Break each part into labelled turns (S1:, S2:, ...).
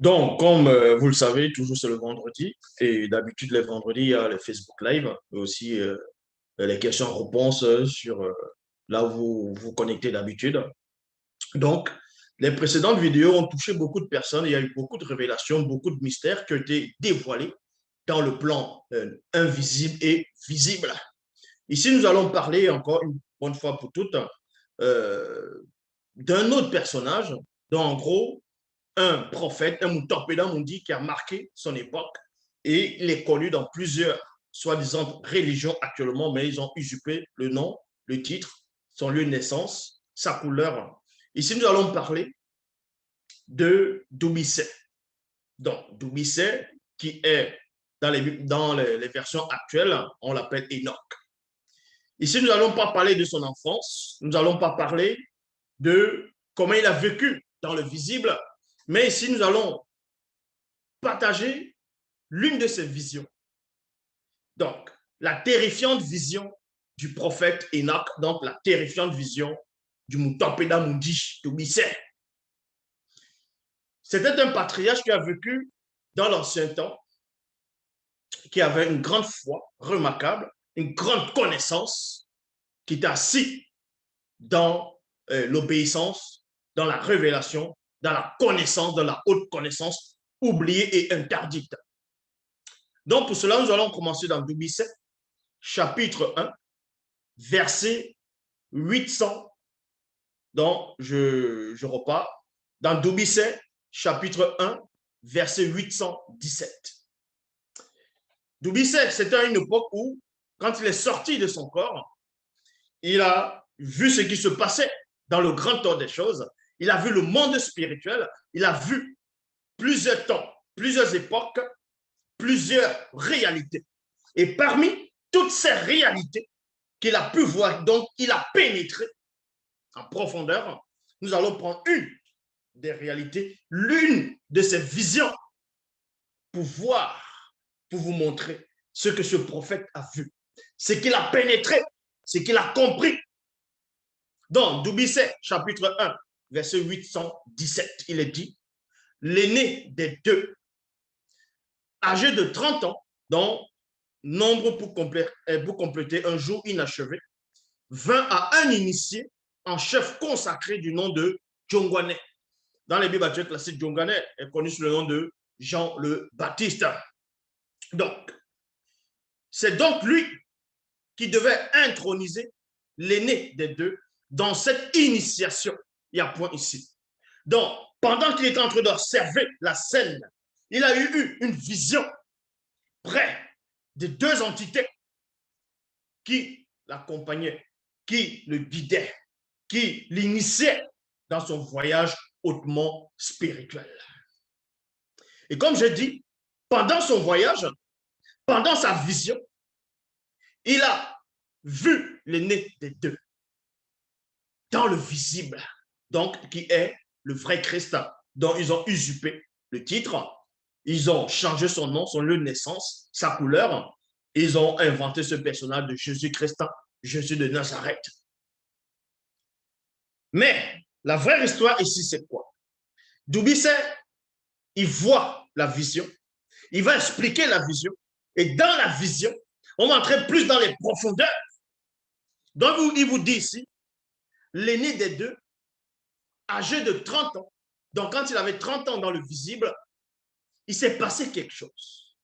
S1: Donc, comme vous le savez, toujours c'est le vendredi. Et d'habitude, les vendredis, il y a le Facebook Live, mais aussi les questions-réponses sur là où vous vous connectez d'habitude. Donc, les précédentes vidéos ont touché beaucoup de personnes. Il y a eu beaucoup de révélations, beaucoup de mystères qui ont été dévoilés dans le plan invisible et visible. Ici, nous allons parler encore une bonne fois pour toutes euh, d'un autre personnage dont, en gros, un prophète, un Moutopéda Mundi qui a marqué son époque et il est connu dans plusieurs soi-disant religions actuellement, mais ils ont usurpé le nom, le titre, son lieu de naissance, sa couleur. Ici, nous allons parler de Doumbissé. Donc, Doumbissé, qui est dans les versions actuelles, on l'appelle Enoch. Ici, nous n'allons pas parler de son enfance, nous n'allons pas parler de comment il a vécu dans le visible, mais ici, nous allons partager l'une de ses visions. Donc, la terrifiante vision du prophète Enoch, donc la terrifiante vision du Moutopéda Mundi, de Missé. C'était un patriarche qui a vécu dans l'ancien temps, qui avait une grande foi remarquable, une grande connaissance, qui était assis dans l'obéissance, dans la révélation, dans la connaissance, dans la haute connaissance, oubliée et interdite. Donc, pour cela, nous allons commencer dans Doumbissé, chapitre 1, verset 800. Donc, je repars. Dans Doumbissé, chapitre 1, verset 817. Doumbissé, c'était à une époque où, quand il est sorti de son corps, il a vu ce qui se passait dans le grand ordre des choses. Il a vu le monde spirituel. Il a vu plusieurs temps, plusieurs époques, plusieurs réalités. Et parmi toutes ces réalités qu'il a pu voir, donc il a pénétré en profondeur, nous allons prendre une des réalités, l'une de ces visions pour voir, pour vous montrer ce que ce prophète a vu, ce qu'il a pénétré, ce qu'il a compris. Dans Doumbissé, chapitre 1, verset 817, il est dit, l'aîné des deux, âgé de 30 ans, dont nombre pour compléter un jour inachevé, vint à un initié en chef consacré du nom de Djongwane. Dans les Bibles actuelles classiques, Djongwane est connu sous le nom de Jean le Baptiste. Donc, c'est donc lui qui devait introniser l'aîné des deux dans cette initiation. Il y a point ici. Donc, pendant qu'il était en train d'observer la scène, il a eu une vision près de deux entités qui l'accompagnaient, qui le guidaient, qui l'initiaient dans son voyage hautement spirituel. Et comme je dis, pendant son voyage, pendant sa vision, il a vu l'aîné des deux dans le visible, donc qui est le vrai Christ, dont ils ont usurpé le titre, ils ont changé son nom, son lieu de naissance, sa couleur, ils ont inventé ce personnage de Jésus-Christ, Jésus de Nazareth. Mais la vraie histoire ici, c'est quoi? Doumbissé, il voit la vision, il va expliquer la vision, et dans la vision, on va entrer plus dans les profondeurs. Donc, il vous dit ici, l'aîné des deux, âgé de 30 ans, donc quand il avait 30 ans dans le visible, il s'est passé quelque chose.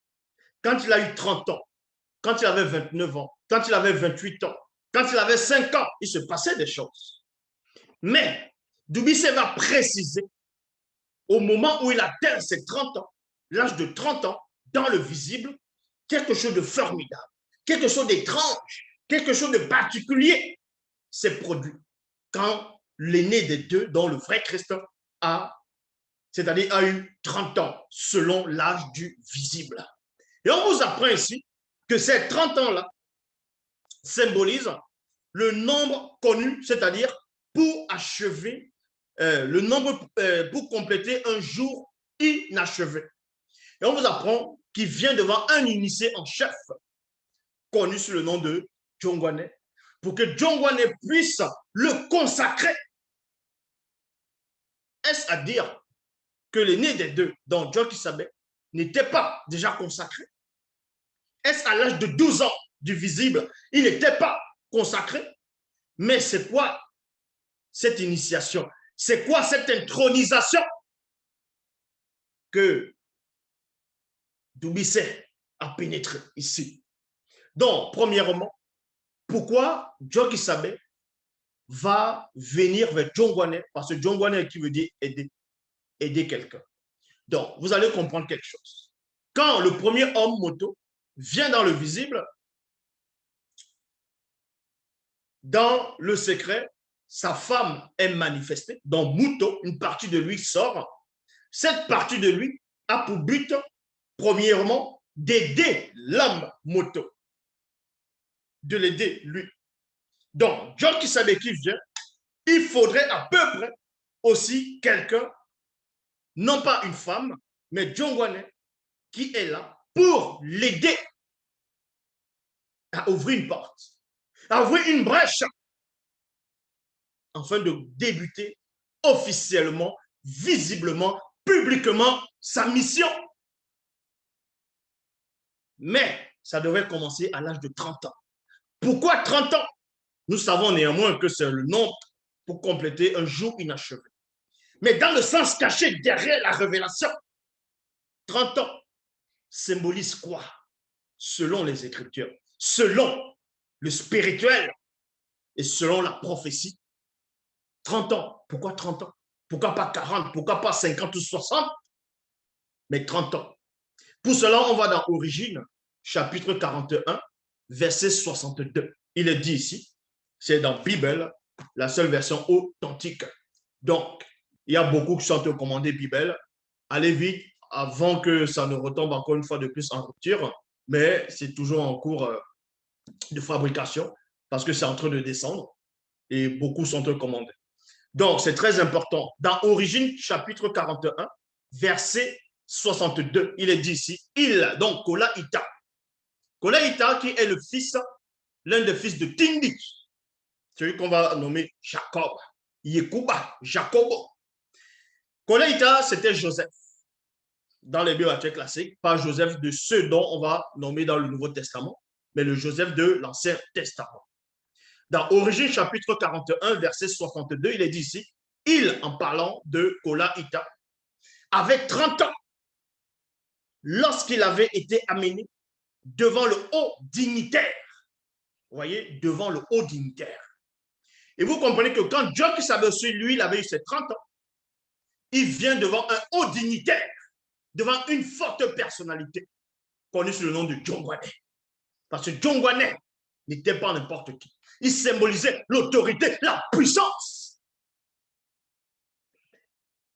S1: Quand il a eu 30 ans, quand il avait 29 ans, quand il avait 28 ans, quand il avait 5 ans, il se passait des choses. Mais Doumbissé va préciser, au moment où il atteint ses 30 ans, l'âge de 30 ans, dans le visible, quelque chose de formidable, quelque chose d'étrange, quelque chose de particulier s'est produit quand l'aîné des deux, dont le vrai Christ, c'est-à-dire a eu 30 ans, selon l'âge du visible. Et on vous apprend ici que ces 30 ans-là symbolisent le nombre connu, c'est-à-dire pour achever, le nombre pour compléter un jour inachevé. Et on vous apprend qu'il vient devant un initié en chef, connu sous le nom de Djongwane, pour que Djongwane puisse le consacrer. Est-ce à dire que l'aîné des deux, donc John Kisabé, n'était pas déjà consacré? Est-ce à l'âge de 12 ans du visible, il n'était pas consacré? Mais c'est quoi cette initiation? C'est quoi cette intronisation que Doubicet a pénétré ici? Donc, premièrement, pourquoi John Kisabé va venir vers Djongwane? Parce que Djongwane qui veut dire aider, aider quelqu'un. Donc, vous allez comprendre quelque chose. Quand le premier homme moto vient dans le visible, dans le secret, sa femme est manifestée. Donc, Muto, une partie de lui sort. Cette partie de lui a pour but, premièrement, d'aider l'homme moto. De l'aider, lui. Donc, John Kisabé qui vient, il faudrait à peu près aussi quelqu'un, non pas une femme, mais Djongwane, qui est là pour l'aider à ouvrir une porte, à ouvrir une brèche, afin de débuter officiellement, visiblement, publiquement sa mission. Mais ça devrait commencer à l'âge de 30 ans. Pourquoi 30 ans? Nous savons néanmoins que c'est le nombre pour compléter un jour inachevé. Mais dans le sens caché derrière la révélation, 30 ans symbolise quoi? Selon les Écritures, selon le spirituel et selon la prophétie. 30 ans. Pourquoi 30 ans? Pourquoi pas 40? Pourquoi pas 50 ou 60? Mais 30 ans. Pour cela, on va dans Origine, chapitre 41, verset 62. Il est dit ici, c'est dans Bible, la seule version authentique. Donc, il y a beaucoup qui sont recommandés Bible. Allez vite avant que ça ne retombe encore une fois de plus en rupture, mais c'est toujours en cours de fabrication parce que c'est en train de descendre et beaucoup sont recommandés. Donc, c'est très important. Dans Origine, chapitre 41, verset 62, il est dit ici, donc Kola Ita. Kola Ita qui est le fils, l'un des fils de Tindi, celui qu'on va nommer Jacob, Yekuba, Jacobo. Kola Ita, c'était Joseph. Dans les Bibles classiques, pas Joseph de ceux dont on va nommer dans le Nouveau Testament, mais le Joseph de l'Ancien Testament. Dans Origine chapitre 41, verset 62, il est dit ici, il, en parlant de Kola Ita, avait 30 ans lorsqu'il avait été amené devant le haut dignitaire. Vous voyez, devant le haut dignitaire. Et vous comprenez que quand John Kisabé, lui, il avait eu ses 30 ans, il vient devant un haut dignitaire, devant une forte personnalité, connue sous le nom de Djongwane. Parce que Djongwane n'était pas n'importe qui. Il symbolisait l'autorité, la puissance.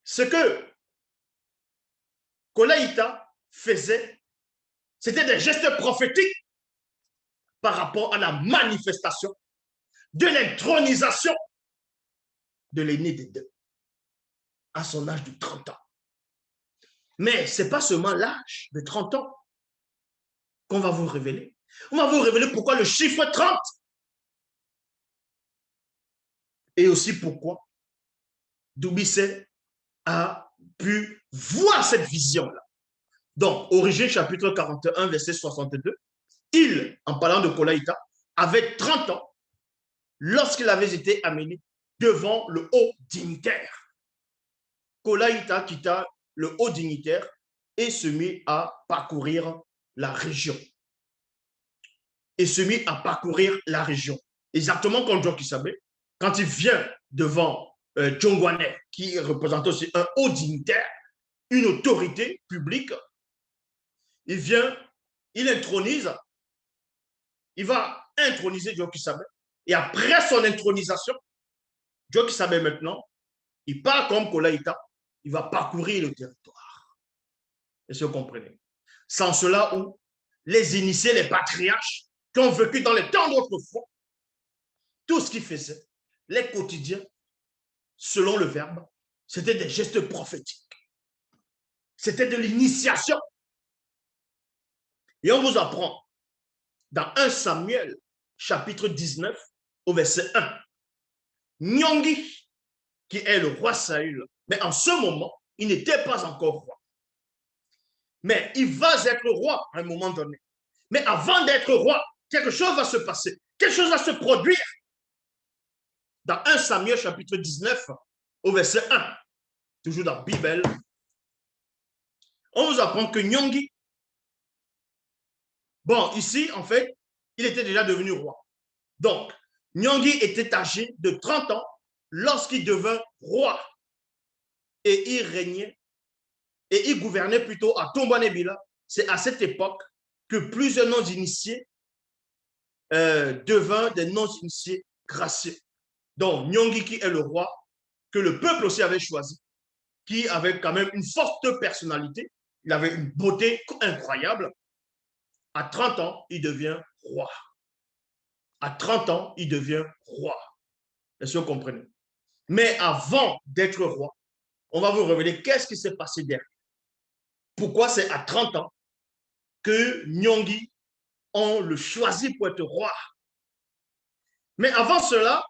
S1: Ce que Kola Ita faisait, c'était des gestes prophétiques par rapport à la manifestation de l'intronisation de l'aîné des deux à son âge de 30 ans. Mais ce n'est pas seulement l'âge de 30 ans qu'on va vous révéler. On va vous révéler pourquoi le chiffre 30 et aussi pourquoi Doubicet a pu voir cette vision-là. Donc, Origine chapitre 41, verset 62, il, en parlant de Kola Ita, avait 30 ans lorsqu'il avait été amené devant le haut dignitaire. Kola Ita quitta le haut dignitaire et se mit à parcourir la région. Et se mit à parcourir la région. Exactement comme John Kisabé, quand il vient devant Djongwane, qui représente aussi un haut dignitaire, une autorité publique, il vient, il intronise, il va introniser John Kisabé. Et après son intronisation, John Kisabé maintenant, il part comme Kola Ita, il va parcourir le territoire. Est-ce que vous comprenez? Sans cela où les initiés, les patriarches, qui ont vécu dans les temps d'autrefois, tout ce qu'ils faisaient, les quotidiens, selon le verbe, c'était des gestes prophétiques. C'était de l'initiation. Et on vous apprend dans 1 Samuel, chapitre 19, au verset 1, Nyongi, qui est le roi Saül, mais en ce moment, il n'était pas encore roi. Mais il va être roi à un moment donné. Mais avant d'être roi, quelque chose va se passer. Quelque chose va se produire. Dans 1 Samuel chapitre 19, au verset 1, toujours dans la Bible, on vous apprend que Nyongi, bon, ici, en fait, il était déjà devenu roi. Donc, Nyongi était âgé de 30 ans lorsqu'il devint roi. Et il régnait, et il gouvernait plutôt à Tombanebila. C'est à cette époque que plusieurs non-initiés devinrent des non-initiés gracieux. Donc, Nyongi qui est le roi, que le peuple aussi avait choisi, qui avait quand même une forte personnalité, il avait une beauté incroyable. À 30 ans, il devient roi. À 30 ans, il devient roi. Est-ce que vous comprenez? Mais avant d'être roi, on va vous révéler qu'est-ce qui s'est passé derrière. Pourquoi c'est à 30 ans que Nyongi, on le choisit pour être roi. Mais avant cela,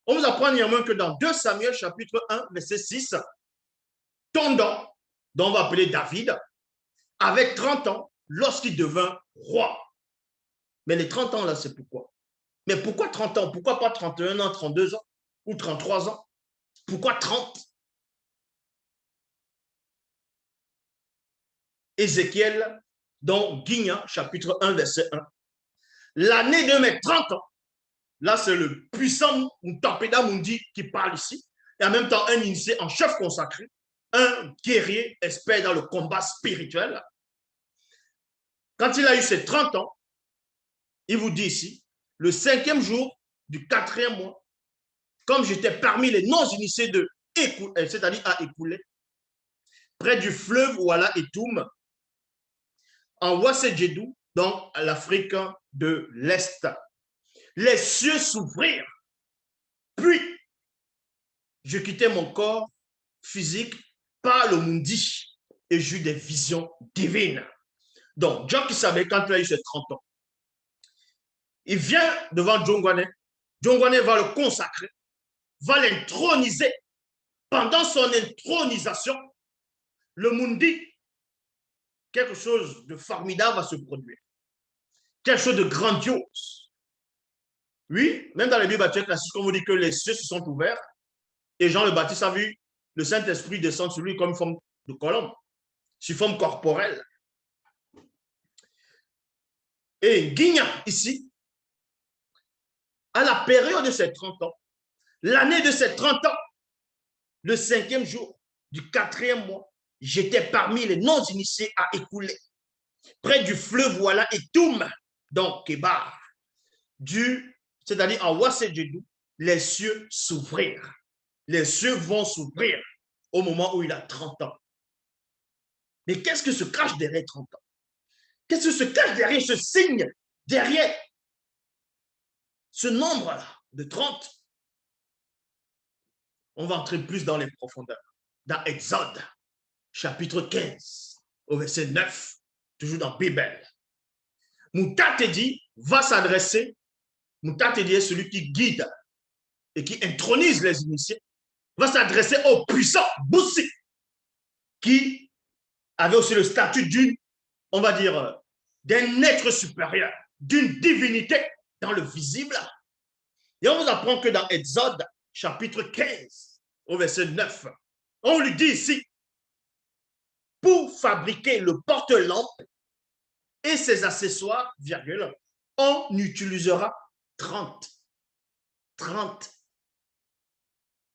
S1: on vous apprend néanmoins que dans 2 Samuel chapitre 1, verset 6, Tondan, dont on va appeler David, avec 30 ans lorsqu'il devint roi. Mais les 30 ans là, c'est pourquoi? Mais pourquoi 30 ans? Pourquoi pas 31 ans, 32 ans ou 33 ans? Pourquoi 30? Ézéchiel, dans Guigna, chapitre 1, verset 1. L'année de mes 30 ans, là c'est le puissant Mutapeda Mundi qui parle ici, et en même temps un initié en chef consacré, un guerrier expert dans le combat spirituel. Quand il a eu ses 30 ans, il vous dit ici, le 5e jour du 4e mois, comme j'étais parmi les non-initiés de c'est-à-dire à écouler, près du fleuve Ouala Etoum, en Wassedjedou, donc à l'Afrique de l'Est. Les cieux s'ouvrirent, puis je quittais mon corps physique par le mundi et j'eus des visions divines. Donc, John qui savait quand il a eu ses 30 ans, il vient devant Djongwane, Djongwane va le consacrer, va l'introniser. Pendant son intronisation, le mundi, quelque chose de formidable va se produire. Quelque chose de grandiose. Oui, même dans les Bibles classiques, on vous dit que les cieux se sont ouverts et Jean le Baptiste a vu le Saint-Esprit descendre sur lui comme une forme de colombe, sur forme corporelle. Et Guignac, ici, à la période de ses 30 ans, l'année de ses 30 ans, le 5e jour du 4e mois, j'étais parmi les non-initiés à écouler, près du fleuve Ouala et Toum, donc Kébar, c'est-à-dire en Wassedjedou, les cieux s'ouvrirent. Les cieux vont s'ouvrir au moment où il a 30 ans. Mais qu'est-ce que se cache derrière 30 ans? Qu'est-ce que se cache derrière ce signe, derrière ce nombre-là de 30? On va entrer plus dans les profondeurs. Dans Exode, chapitre 15, au verset 9, toujours dans Bible. Moutatedi va s'adresser, Moutatedi est celui qui guide et qui intronise les initiés, va s'adresser au puissant Boussi, qui avait aussi le statut d'une, on va dire, d'un être supérieur, d'une divinité dans le visible. Et on vous apprend que dans Exode, chapitre 15, au verset 9, on lui dit ici, pour fabriquer le porte-lampe et ses accessoires, virgule, on utilisera 30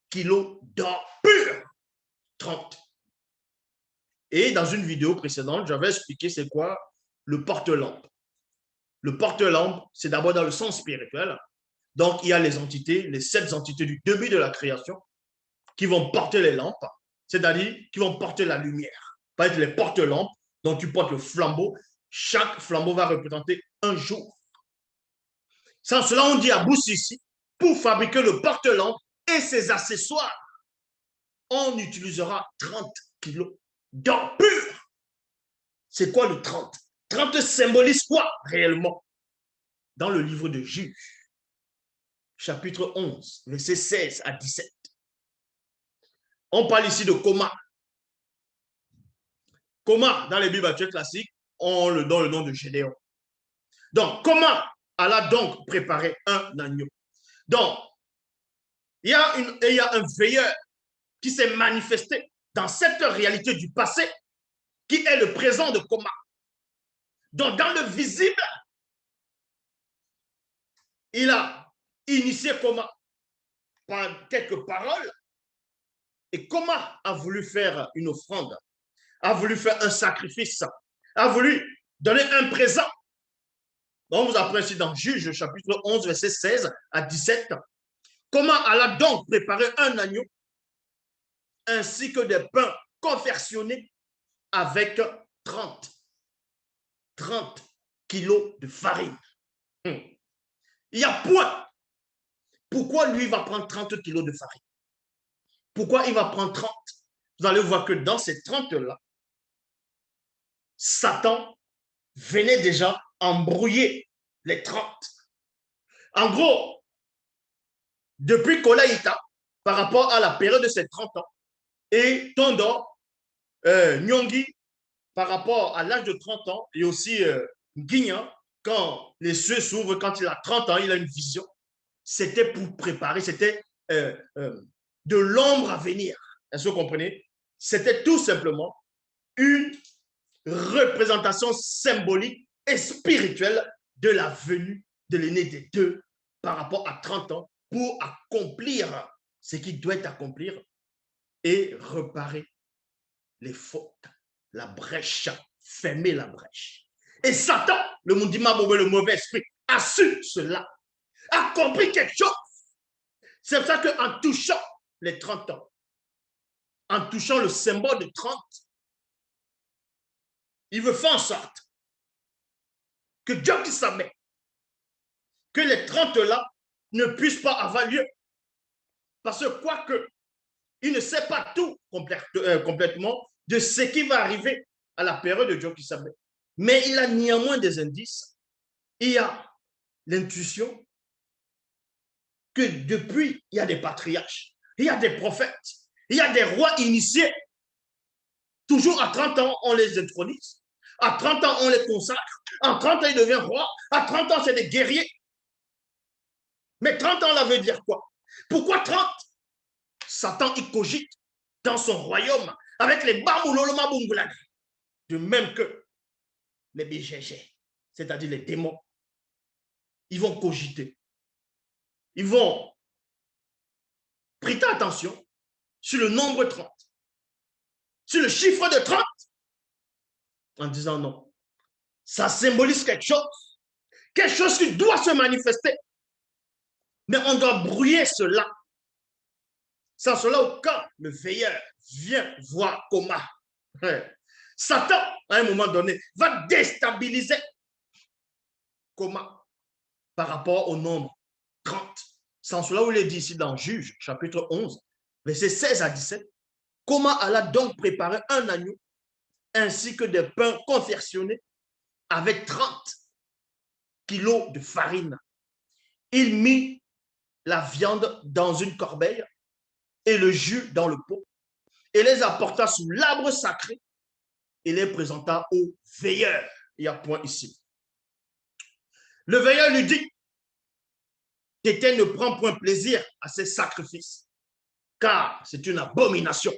S1: kilos d'or pur. 30. Et dans une vidéo précédente, j'avais expliqué c'est quoi le porte-lampe. Le porte-lampe, c'est d'abord dans le sens spirituel. Donc, il y a les entités, les 7 entités du début de la création qui vont porter les lampes, c'est-à-dire qui vont porter la lumière. Par exemple, les porte-lampes, donc tu portes le flambeau. Chaque flambeau va représenter un jour. Sans cela, on dit à Boussi ici, pour fabriquer le porte-lampe et ses accessoires, on utilisera 30 kilos d'or pur. C'est quoi le 30? 30 symbolise quoi réellement? Dans le livre de Juges, chapitre 11, versets 16 à 17. On parle ici de coma. Comment, dans les Bibles actuelles classiques, on le donne le nom de Gédéon. Donc, comment Allah donc préparé un agneau? Donc, il y a un veilleur qui s'est manifesté dans cette réalité du passé, qui est le présent de Koma. Donc, dans le visible, il a initié Koma par quelques paroles, et Koma a voulu faire une offrande, a voulu faire un sacrifice, a voulu donner un présent. On vous apprend ici dans Juge, chapitre 11, verset 16 à 17. Comment Allah donc préparé un agneau ainsi que des pains confectionnés avec 30 kilos de farine. Il y a point. Pourquoi lui va prendre 30 kilos de farine? Pourquoi il va prendre 30? Vous allez voir que dans ces 30-là, Satan venait déjà embrouiller les 30. En gros, depuis Kolaïta, par rapport à la période de ces 30 ans, et Tondo, Nyongi, par rapport à l'âge de 30 ans, et aussi Guignan, quand les cieux s'ouvrent, quand il a 30 ans, il a une vision. C'était pour préparer, c'était de l'ombre à venir. Est-ce que vous comprenez? C'était tout simplement une représentation symbolique et spirituelle de la venue de l'aîné des deux par rapport à 30 ans pour accomplir ce qui doit accomplir et réparer les fautes, la brèche, fermer la brèche. Et Satan, le Mundima Bobo, le mauvais esprit, a su cela, a compris quelque chose. C'est pour ça qu'en touchant les 30 ans, en touchant le symbole de 30, il veut faire en sorte que Dieu qui savait que les 30 là ne puissent pas avoir lieu. Parce que quoique il ne sait pas tout complètement de ce qui va arriver à la période de Dieu qui savait. Mais il a néanmoins des indices. Il y a l'intuition que depuis, il y a des patriarches, il y a des prophètes, il y a des rois initiés. Toujours à 30 ans, on les intronise. À 30 ans, on les consacre. À 30 ans, ils deviennent rois. À 30 ans, c'est des guerriers. Mais 30 ans, là veut dire quoi? Pourquoi 30? Satan, il cogite dans son royaume avec les Bamouloloma Bungulag. De même que les BGG, c'est-à-dire les démons, ils vont cogiter. Ils vont prêter attention sur le nombre 30, sur le chiffre de 30, en disant non. Ça symbolise quelque chose qui doit se manifester. Mais on doit brouiller cela. Sans cela, quand le veilleur vient voir comment Satan, à un moment donné, va déstabiliser comment par rapport au nombre 30. Sans cela, où il est dit ici dans Juge, chapitre 11, versets 16 à 17, comment Allah donc préparer un agneau ainsi que des pains confectionnés avec 30 kilos de farine. Il mit la viande dans une corbeille et le jus dans le pot et les apporta sous l'arbre sacré et les présenta au veilleur. Il y a point ici. Le veilleur lui dit, Tété ne prend point plaisir à ces sacrifices, car c'est une abomination.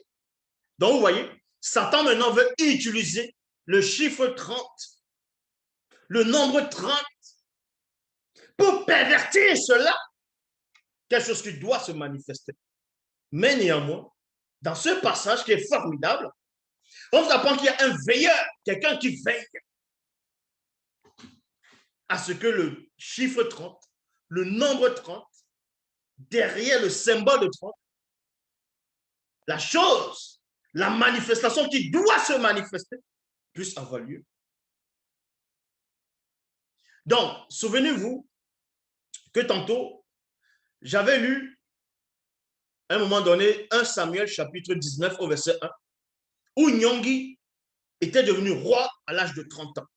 S1: Donc, vous voyez, Satan maintenant veut utiliser le chiffre 30, le nombre 30, pour pervertir cela, quelque chose qui doit se manifester. Mais néanmoins, dans ce passage qui est formidable, on vous apprend qu'il y a un veilleur, quelqu'un qui veille à ce que le chiffre 30, le nombre 30, derrière le symbole de 30, la chose, la manifestation qui doit se manifester, puisse avoir lieu. Donc, souvenez-vous que tantôt, j'avais lu, à un moment donné, 1 Samuel chapitre 19 au verset 1, où Nyongi était devenu roi à l'âge de 30 ans.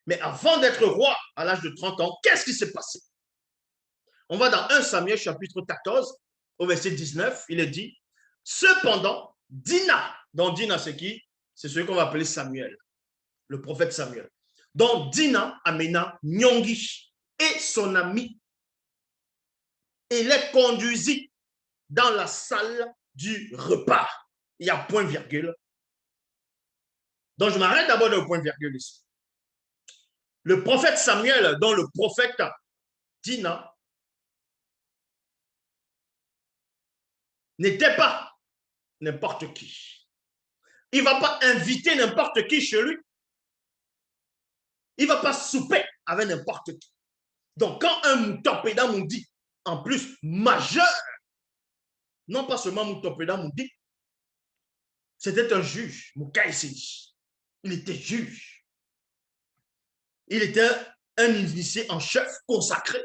S1: Mais avant d'être roi à l'âge de 30 ans, qu'est-ce qui s'est passé? On va dans 1 Samuel chapitre 14 au verset 19, il est dit, cependant, Dina, donc Dina c'est qui? c'est celui qu'on va appeler Samuel, le prophète Samuel. Donc, Dina amena Nyongi et son ami et les conduisit dans la salle du repas. Il y a point virgule. Donc, je m'arrête d'abord au point virgule ici. Le prophète Samuel, dont le prophète Dina, n'était pas n'importe qui. Il ne va pas inviter n'importe qui chez lui. Il ne va pas souper avec n'importe qui. Donc, quand un Moutopéda Moundi, en plus majeur, non pas seulement Moutopéda Moundi, c'était un juge, Moukaïsedi. Il était juge. Il était un initié en chef consacré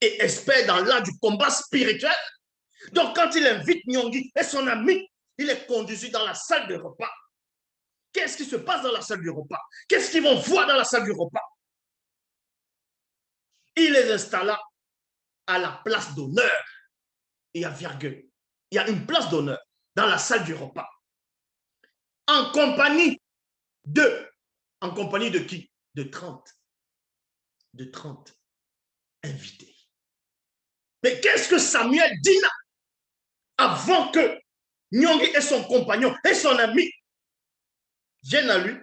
S1: et expert dans l'art du combat spirituel. Donc, quand il invite Nyongi et son ami, il est conduit dans la salle de repas. Qu'est-ce qui se passe dans la salle du repas? Qu'est-ce qu'ils vont voir dans la salle du repas? Il les installa à la place d'honneur. Il y a virgule. Il y a une place d'honneur dans la salle du repas. En compagnie de qui? De 30. De 30 invités. Mais qu'est-ce que Samuel dit là? Avant que Nyongi et son compagnon et son ami viennent à lui,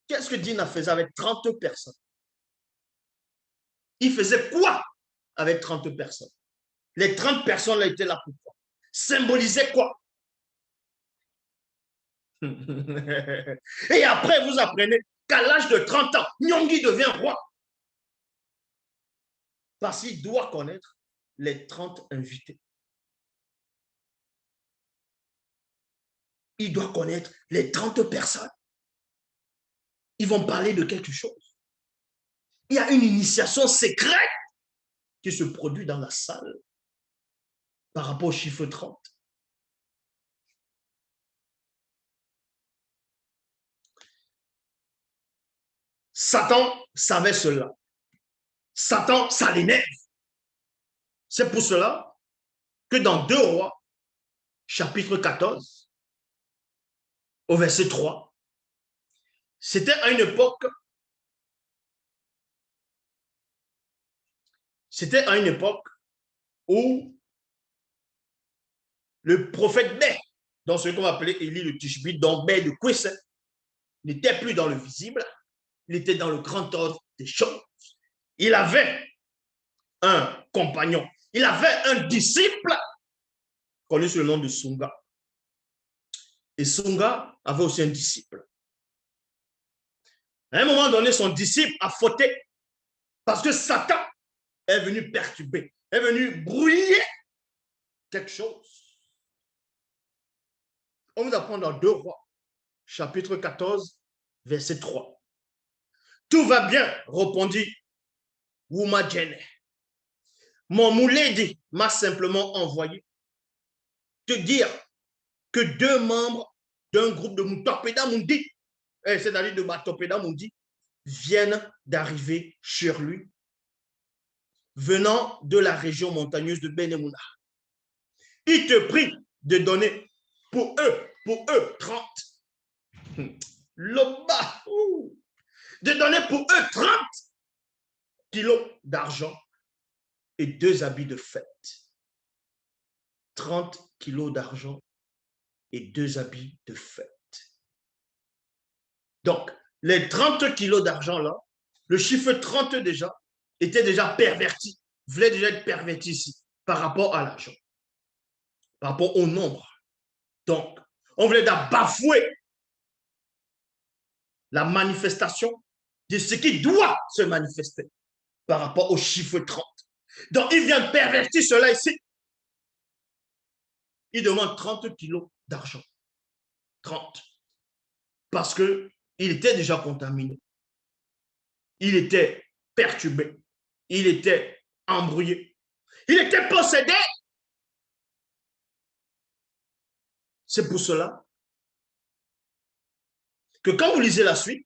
S1: qu'est-ce que Dina faisait avec 30 personnes? Il faisait quoi avec 30 personnes? Les 30 personnes là étaient là pour quoi? Symbolisaient quoi? Et après, vous apprenez qu'à l'âge de 30 ans, Nyongi devient roi. Parce qu'il doit connaître les 30 invités. Il doit connaître les 30 personnes. Ils vont parler de quelque chose. Il y a une initiation secrète qui se produit dans la salle par rapport au chiffre 30. Satan savait cela. Satan, ça l'énerve. C'est pour cela que dans 2 Rois, chapitre 14, au verset 3, c'était à une époque où le prophète Bé, dans ce qu'on va appeler Élie le Tishbite, dont Bé de Kwese, n'était plus dans le visible, il était dans le grand ordre des choses. Il avait un compagnon, il avait un disciple connu sous le nom de Sunga. Et Sunga avait aussi un disciple. À un moment donné, son disciple a fauté parce que Satan est venu perturber, est venu brouiller quelque chose. On vous apprend dans 2 Rois, chapitre 14, verset 3. Tout va bien, répondit Wouma Djene. Mon mouledi m'a simplement envoyé te dire que 2 membres d'un groupe de Moutopéda Mundi, c'est-à-dire de Matopéda Mundi, viennent d'arriver sur lui, venant de la région montagneuse de Benemouna. Il te prie de donner pour eux 30. Loba, de donner pour eux 30 kilos d'argent et 2 habits de fête. 30 kilos d'argent et 2 habits de fête. Donc, les 30 kilos d'argent là, le chiffre 30 déjà, était déjà perverti, voulait déjà être perverti ici, par rapport à l'argent, par rapport au nombre. Donc, on voulait bafouer la manifestation de ce qui doit se manifester par rapport au chiffre 30. Donc, il vient pervertir cela ici. Il demande 30 kilos d'argent. 30. Parce qu'il était déjà contaminé. Il était perturbé. Il était embrouillé. Il était possédé. C'est pour cela que quand vous lisez la suite,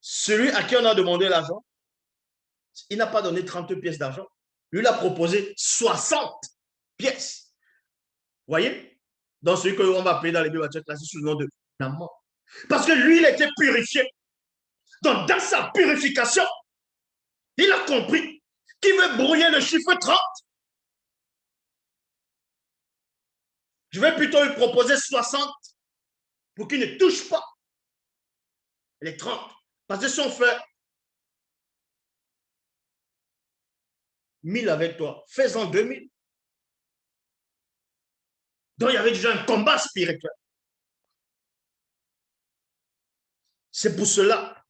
S1: celui à qui on a demandé l'argent, il n'a pas donné 30 pièces d'argent. Lui, il a proposé 60 pièces. Voyez? Dans celui qu'on va appeler dans les Bibles classé sous le nom de Naaman. Parce que lui, il était purifié. Donc, dans sa purification, il a compris qu'il veut brouiller le chiffre 30. Je vais plutôt lui proposer 60 pour qu'il ne touche pas les 30. Parce que si on fait 1000 avec toi, fais-en 2000. Donc, il y avait déjà un combat spirituel. C'est pour cela,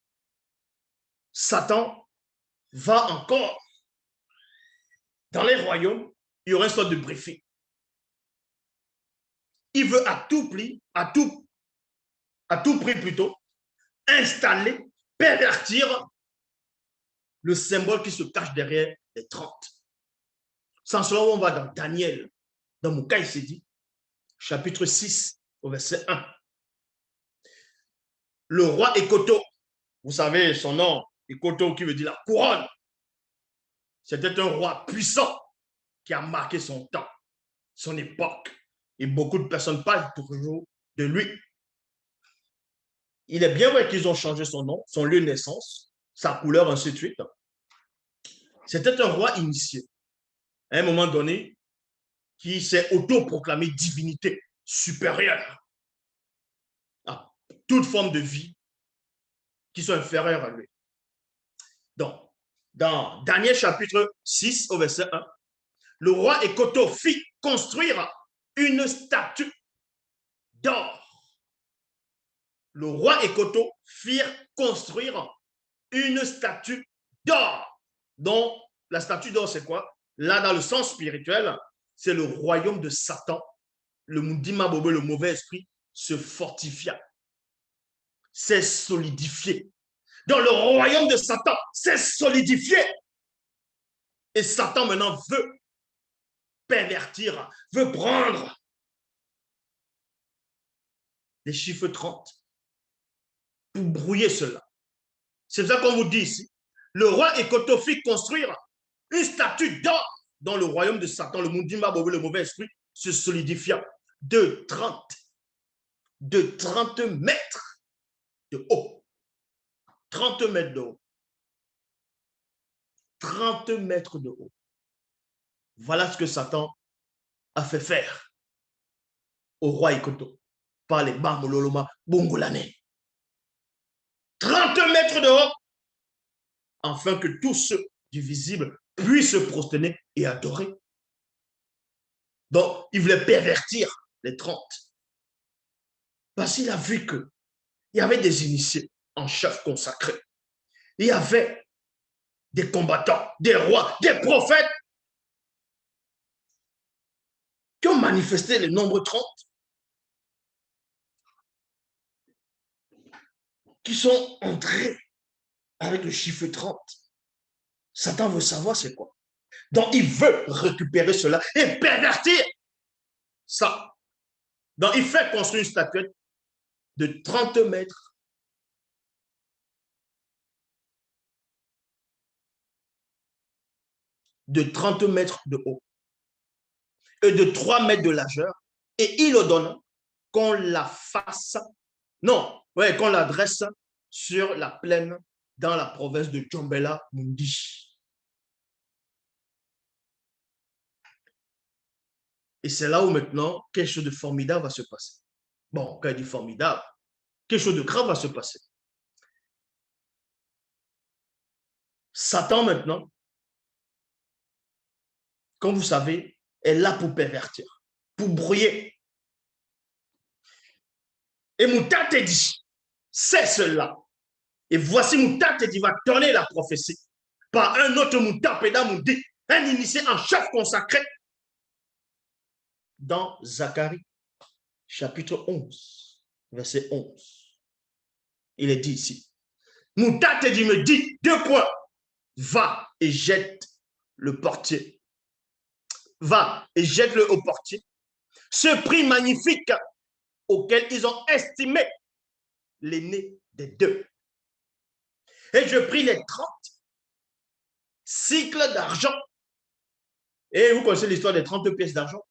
S1: Satan va encore dans les royaumes, il y aura une sorte de briefing. Il veut à tout prix, à tout prix plutôt, installer, pervertir le symbole qui se cache derrière les 30. Sans cela, on va dans Daniel, dans Mouka, il s'est dit, chapitre 6, au verset 1. Le roi Ekoto, vous savez son nom, Ekoto qui veut dire la couronne, c'était un roi puissant qui a marqué son temps, son époque. Et beaucoup de personnes parlent toujours de lui. Il est bien vrai qu'ils ont changé son nom, son lieu de naissance, sa couleur, ainsi de suite. C'était un roi initié, à un moment donné, qui s'est autoproclamé divinité supérieure à toute forme de vie qui sont inférieures à lui. Donc, dans Daniel chapitre 6 au verset 1, le roi Ekoto fit construire une statue d'or. Le roi Ekoto fit construire une statue d'or. Donc, la statue d'or, c'est quoi? Là, dans le sens spirituel, c'est le royaume de Satan. Le Mundima Bobo, le mauvais esprit, se fortifia, s'est solidifié. Donc, le royaume de Satan s'est solidifié. Et Satan maintenant veut pervertir, veut prendre les chiffres 30 pour brouiller cela. C'est ça qu'on vous dit ici. Le roi Ekoto fit construire une statue d'or dans le royaume de Satan, le Mundima Bobo, le mauvais esprit, se solidifia de 30 mètres de haut. 30 mètres de haut. 30 mètres de haut. Voilà ce que Satan a fait faire au roi Ekoto par les Bamololoma Bongolane. 30 mètres de haut, afin que tous ceux du visible puissent se prosterner et adorer. Donc, il voulait pervertir les 30. Parce qu'il a vu qu'il y avait des initiés en chef consacré. Il y avait des combattants, des rois, des prophètes qui ont manifesté le nombre 30, qui sont entrés avec le chiffre 30. Satan veut savoir c'est quoi. Donc, il veut récupérer cela et pervertir ça. Donc, il fait construire une statuette de 30 mètres de haut et de 3 mètres de largeur, et il ordonne qu'on la fasse, non, ouais, qu'on l'adresse sur la plaine dans la province de Djombela Mundi. Et c'est là où maintenant quelque chose de formidable va se passer. Bon, quand il dit formidable, quelque chose de grave va se passer. Satan maintenant, comme vous savez, est là pour pervertir, pour brouiller. Et Mouta te dit, c'est cela. Et voici Mouta te dit, va donner la prophétie par un autre Mouta Peda Moudi, un initié en chef consacré dans Zacharie, chapitre 11, verset 11. Il est dit ici, Mouta te dit, me dit, 2 points, va et jette le portier. Va et jette-le au portier. Ce prix magnifique auquel ils ont estimé l'aîné des deux. Et je pris les 30 cycles d'argent. Et vous connaissez l'histoire des 30 pièces d'argent.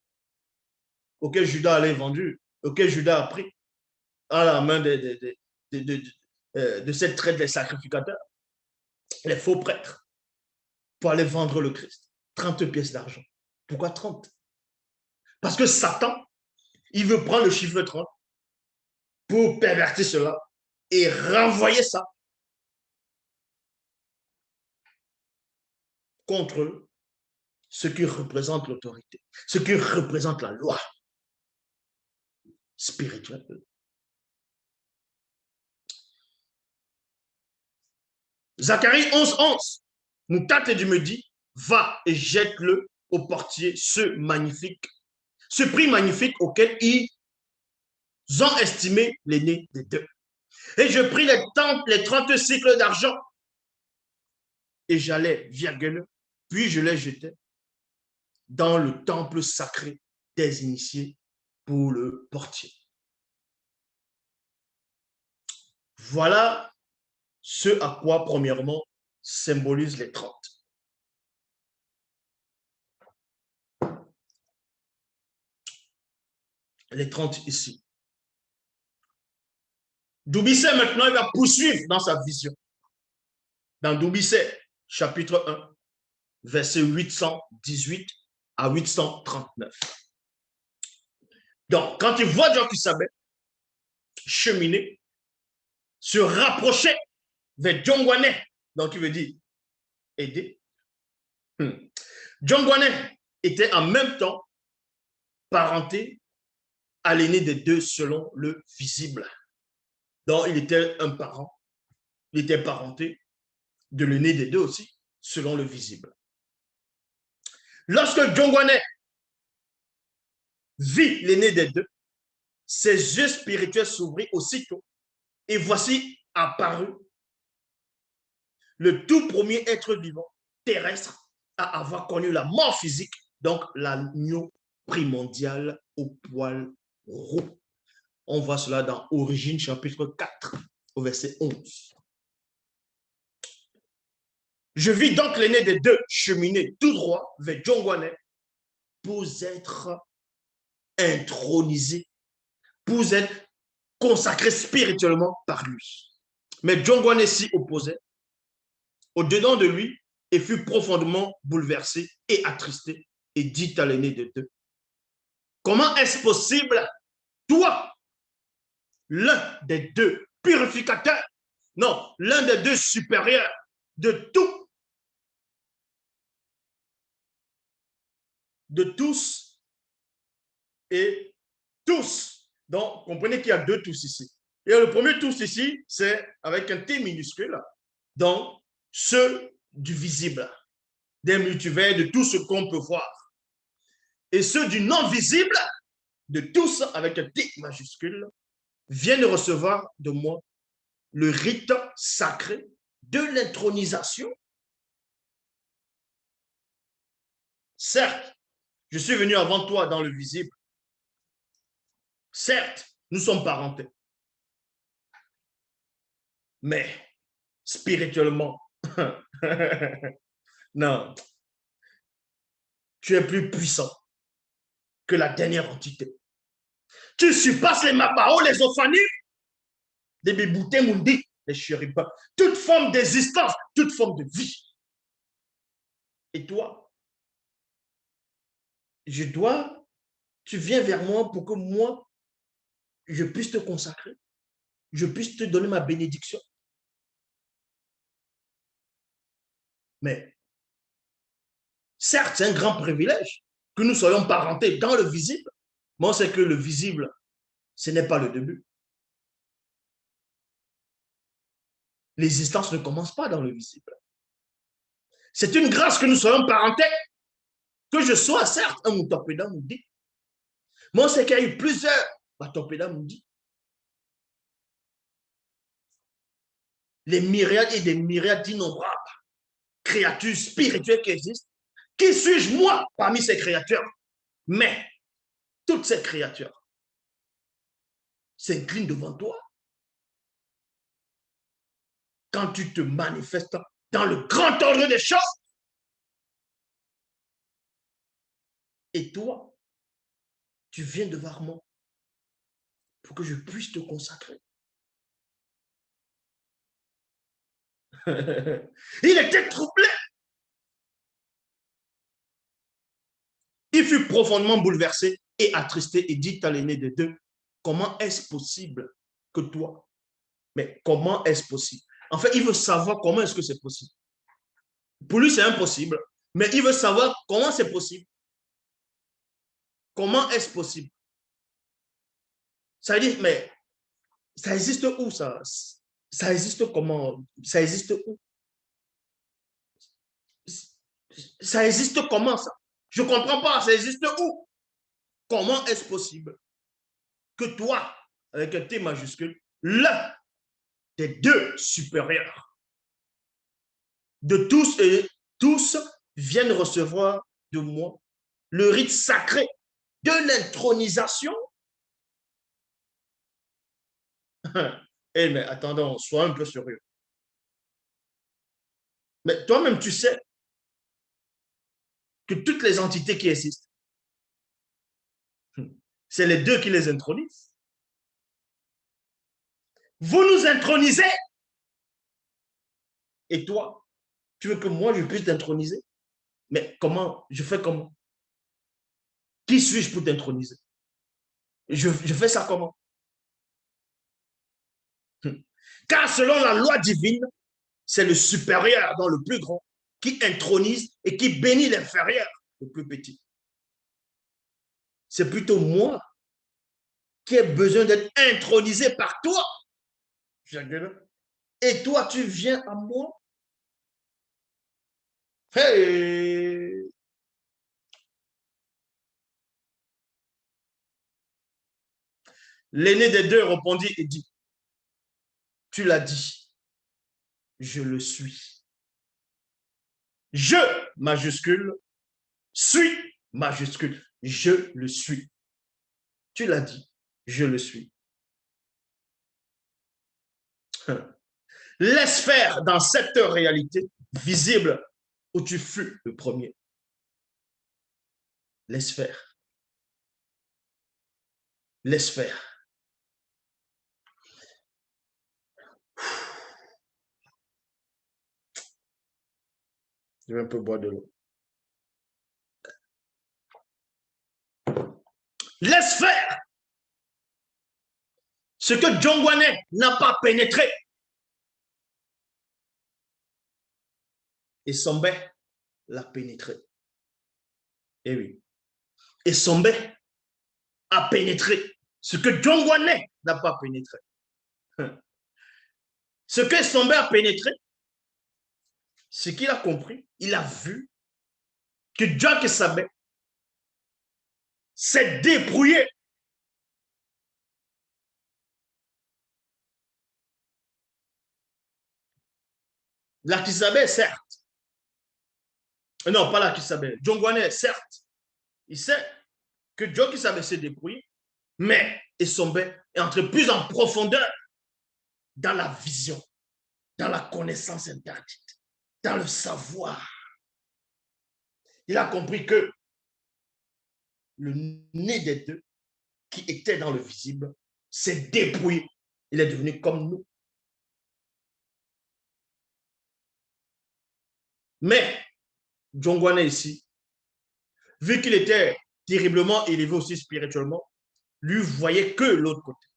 S1: auquel Judas allait vendu, auquel Judas a pris à la main de cette traite des sacrificateurs, les faux prêtres, pour aller vendre le Christ. 30 pièces d'argent. Pourquoi 30? Parce que Satan, il veut prendre le chiffre 30 pour pervertir cela et renvoyer ça contre ce qui représente l'autorité, ce qui représente la loi spirituelle. Zacharie 11:11 nous tâte et me dit, va et jette-le au portier, ce prix magnifique auquel ils ont estimé l'aîné des deux. Et je pris les 30 cycles d'argent et j'allais, virgule, puis je les jetais dans le temple sacré des initiés pour le portier. Voilà ce à quoi, premièrement, symbolisent les 30. Les 30 ici. Doubisset, maintenant, il va poursuivre dans sa vision. Dans Doubisset, chapitre 1, verset 818 à 839. Donc, quand il voit Jean Kisabet cheminer, se rapprocher vers Djongwane, donc il veut dire aider. Djongwane était en même temps parenté à l'aîné des deux selon le visible. Donc, il était un parent, il était parenté de l'aîné des deux aussi, selon le visible. Lorsque Djongwane vit l'aîné des deux, ses yeux spirituels s'ouvrirent aussitôt, et voici apparu le tout premier être vivant terrestre à avoir connu la mort physique, donc l'agneau primordial au poil roux. On voit cela dans Origine, chapitre 4, au verset 11. Je vis donc l'aîné des deux cheminer tout droit vers Djongwane pour être intronisé, pour être consacré spirituellement par lui. Mais Djongwane s'y opposait au-dedans de lui et fut profondément bouleversé et attristé et dit à l'aîné des deux, comment est-ce possible, toi, l'un des deux purificateurs, non, l'un des deux supérieurs de tout, de tous et tous. Donc, comprenez qu'il y a deux tous ici. Et le premier tous ici, c'est avec un T minuscule, donc ceux du visible, des multivers, de tout ce qu'on peut voir. Et ceux du non visible, de tous avec un T majuscule, viennent recevoir de moi le rite sacré de l'intronisation. Certes, je suis venu avant toi dans le visible. Certes, nous sommes parentés. Mais spirituellement, non, tu es plus puissant que la dernière entité. Tu surpasses les Mabao, les Ophanies, les Bibouté Mundi, les Chérubins, toute forme d'existence, toute forme de vie. Et toi, tu viens vers moi pour que moi, je puisse te consacrer, je puisse te donner ma bénédiction. Mais certes, c'est un grand privilège que nous soyons parentés dans le visible, mais on sait que le visible, ce n'est pas le début. L'existence ne commence pas dans le visible. C'est une grâce que nous soyons parentés, que je sois certes un Moutopéda Moudi. Mais on sait qu'il y a eu plusieurs Moutopéda Moudi. Les myriades et des myriades d'innombrables créatures spirituelles qui existent. Qui suis-je, moi, parmi ces créatures? Mais toutes ces créatures s'inclinent devant toi quand tu te manifestes dans le grand ordre des choses. Et toi, tu viens devant moi pour que je puisse te consacrer. Il était troublé. Il fut profondément bouleversé et attristé et dit à l'aîné des deux, comment est-ce possible que toi, mais comment est-ce possible? En fait, il veut savoir comment est-ce que c'est possible. Pour lui, c'est impossible, mais il veut savoir comment c'est possible. Comment est-ce possible? Ça veut dire, mais ça existe où ça? Ça existe comment? Ça existe où? Ça existe comment ça? Je ne comprends pas, ça existe où? Comment est-ce possible que toi, avec un T majuscule, l'un des deux supérieurs de tous et tous viennent recevoir de moi le rite sacré de l'intronisation? Eh, mais attendons, sois un peu sérieux. Mais toi-même, tu sais que toutes les entités qui existent, c'est les deux qui les intronisent. Vous nous intronisez. Et toi, tu veux que moi, je puisse t'introniser? Mais comment? Je fais comment? Qui suis-je pour t'introniser? Je fais ça comment? Car selon la loi divine, c'est le supérieur, dans le plus grand, qui intronise et qui bénit l'inférieur, le plus petit. C'est plutôt moi qui ai besoin d'être intronisé par toi. Et toi, tu viens à moi. Hey! L'aîné des deux répondit et dit, tu l'as dit, je le suis. Je, majuscule, suis, majuscule, je le suis. Tu l'as dit, je le suis. Laisse faire dans cette réalité visible où tu fus le premier. Laisse faire. Laisse faire. Je vais un peu boire de l'eau. Laisse faire. Ce que John Guanet n'a pas pénétré. Et Sombe l'a pénétré. Eh oui. Et Sombe a pénétré ce que John Guanet n'a pas pénétré. Ce que Sombe a pénétré, ce qu'il a compris, il a vu que John Kesabe s'est débrouillé. La Kisabe, certes. Non, pas la Kisabe. John Guanet, certes. Il sait que John Kisabe s'est débrouillé, mais Esombe est entré plus en profondeur dans la vision, dans la connaissance interdite, dans le savoir. Il a compris que le nez des deux, qui était dans le visible, s'est dépouillé. Il est devenu comme nous. Mais, Jongwane ici, vu qu'il était terriblement élevé aussi spirituellement, lui voyait que l'autre côté.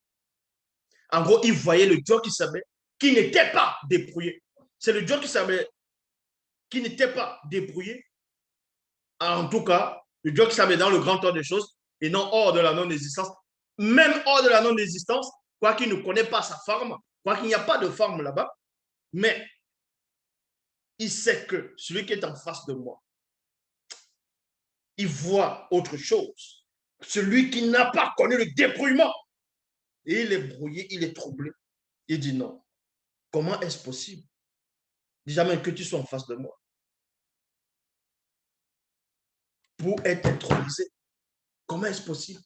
S1: En gros, il voyait le Dieu qui savait, qui n'était pas dépouillé. C'est le Dieu qui savait, qui n'était pas dépouillé. En tout cas, le Dieu qui savait dans le grand temps des choses et non hors de la non-existence. Même hors de la non-existence, quoi qu'il ne connaît pas sa forme, quoi qu'il n'y a pas de forme là-bas, mais il sait que celui qui est en face de moi, il voit autre chose. Celui qui n'a pas connu le débrouillement. Et il est brouillé, il est troublé. Il dit non. Comment est-ce possible? Dis jamais que tu sois en face de moi. Pour être intronisé. Comment est-ce possible?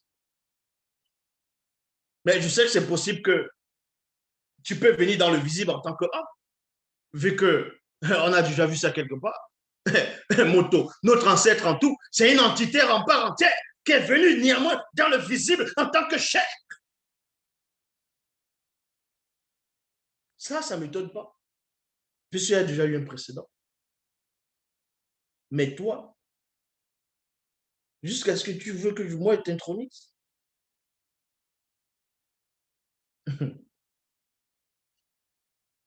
S1: Mais je sais que c'est possible que tu peux venir dans le visible en tant que homme, vu que on a déjà vu ça quelque part. Moto, notre ancêtre en tout, c'est une entité en part entière. qui est venu néanmoins dans le visible en tant que chair. Ça ne m'étonne pas, puisqu'il y a déjà eu un précédent. Mais toi, jusqu'à ce que tu veux que moi t'intronise.